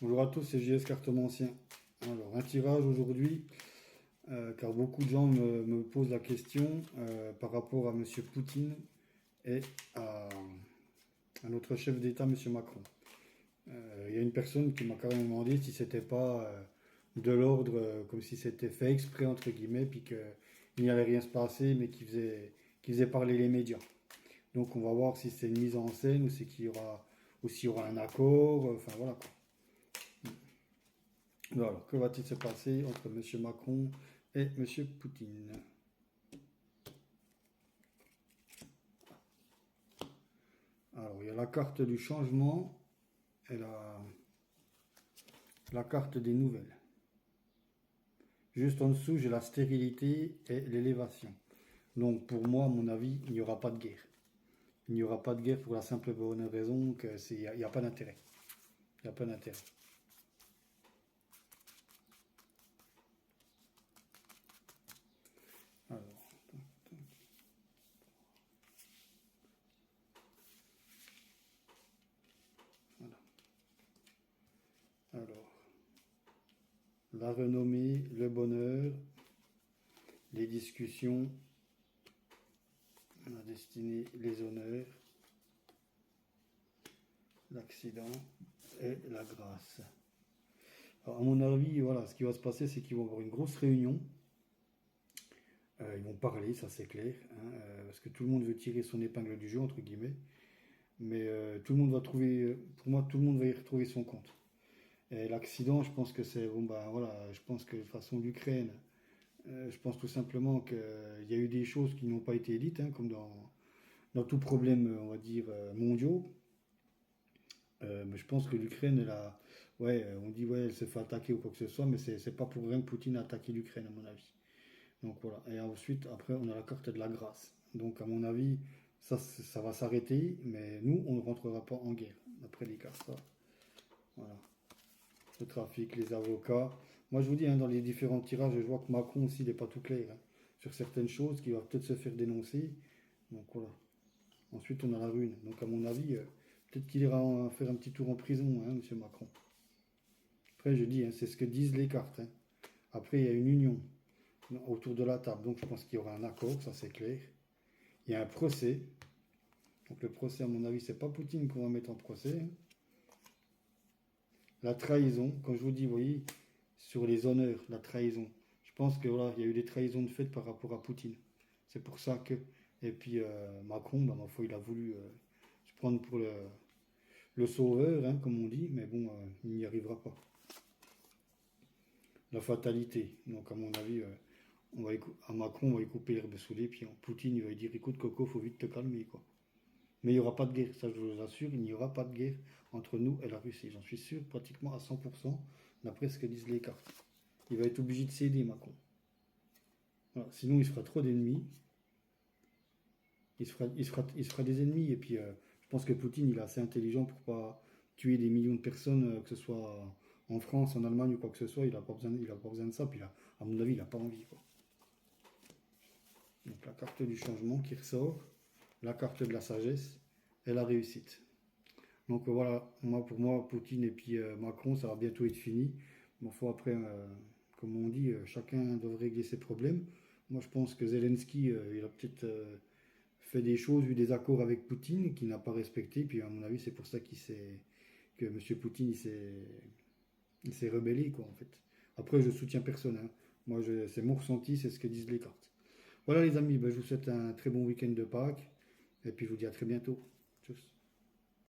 Bonjour à tous, c'est JS Cartomancien. Alors, un tirage aujourd'hui, car beaucoup de gens me posent la question par rapport à Monsieur Poutine et à notre chef d'État, Monsieur Macron. Il y a une personne qui m'a quand même demandé si c'était pas de l'ordre, comme si c'était fait exprès, entre guillemets, puis qu'il n'y allait rien se passer, mais qui faisait parler les médias. Donc on va voir si c'est une mise en scène ou c'est qu'il y aura, ou s'il y aura un accord, enfin voilà quoi. Alors, que va-t-il se passer entre M. Macron et M. Poutine? Alors, il y a la carte du changement et la carte des nouvelles. Juste en dessous, j'ai la stérilité et l'élévation. Donc, pour moi, à mon avis, il n'y aura pas de guerre. Il n'y aura pas de guerre pour la simple et bonne raison qu'il n'y a pas d'intérêt. Il n'y a pas d'intérêt. Alors, voilà. Alors, la renommée, le bonheur, les discussions, la destinée, les honneurs, l'accident et la grâce. Alors, à mon avis, voilà, ce qui va se passer, c'est qu'ils vont avoir une grosse réunion. Ils vont parler, ça c'est clair, hein, parce que tout le monde veut tirer son épingle du jeu, entre guillemets. Mais tout le monde va trouver, pour moi, tout le monde va y retrouver son compte. Et l'accident, je pense que c'est, bon ben voilà, je pense que de toute façon l'Ukraine, je pense tout simplement qu'il y a eu des choses qui n'ont pas été dites, hein, comme dans tout problème, on va dire, mondiaux. Mais je pense que l'Ukraine, elle a, ouais, on dit ouais, elle se fait attaquer ou quoi que ce soit, mais c'est pas pour rien que Poutine a attaqué l'Ukraine, à mon avis. Donc voilà. Et ensuite, après, on a la carte de la grâce. Donc à mon avis, ça va s'arrêter, mais nous, on ne rentrera pas en guerre, d'après les cartes. Ça. Voilà. Le trafic, les avocats. Moi, je vous dis, hein, dans les différents tirages, je vois que Macron aussi, il n'est pas tout clair, hein, sur certaines choses, qui va peut-être se faire dénoncer. Donc voilà. Ensuite, on a la rune. Donc à mon avis, peut-être qu'il ira faire un petit tour en prison, hein, Monsieur Macron. Après, je dis, hein, c'est ce que disent les cartes, hein. Après, il y a une union autour de la table. Donc je pense qu'il y aura un accord, ça c'est clair. Il y a un procès. Donc le procès, à mon avis, c'est pas Poutine qu'on va mettre en procès, hein. La trahison, quand je vous dis, vous voyez, sur les honneurs, la trahison. Je pense que voilà, il y a eu des trahisons de fait par rapport à Poutine. C'est pour ça que. Et puis Macron, bah, ma foi, il a voulu se prendre pour le sauveur, hein, comme on dit, mais bon, il n'y arrivera pas. La fatalité. Donc à mon avis, à Macron, on va lui couper l'herbe sous les pieds. Poutine, il va lui dire, écoute Coco, faut vite te calmer, quoi. Mais il n'y aura pas de guerre, ça je vous assure, il n'y aura pas de guerre entre nous et la Russie. J'en suis sûr pratiquement à 100%, d'après ce que disent les cartes. Il va être obligé de céder, Macron. Voilà. Sinon, il se fera trop d'ennemis. Il se fera des ennemis. Et puis, je pense que Poutine, il est assez intelligent pour pas tuer des millions de personnes, que ce soit en France, en Allemagne ou quoi que ce soit. Il n'a pas besoin de ça. Puis, à mon avis, il n'a pas envie, quoi. Donc, la carte du changement qui ressort, la carte de la sagesse et la réussite. Donc voilà, pour moi, Poutine et puis Macron, ça va bientôt être fini. Bon, faut après, comme on dit, chacun doit régler ses problèmes. Moi, je pense que Zelensky, il a peut-être fait des choses, eu des accords avec Poutine qu'il n'a pas respecté. Puis à mon avis, c'est pour ça que M. Poutine, il s'est rebellé, quoi, en fait. Après, je soutiens personne, hein. Moi, c'est mon ressenti, c'est ce que disent les cartes. Voilà, les amis, ben, je vous souhaite un très bon week-end de Pâques. Et puis, je vous dis à très bientôt. Tchuss.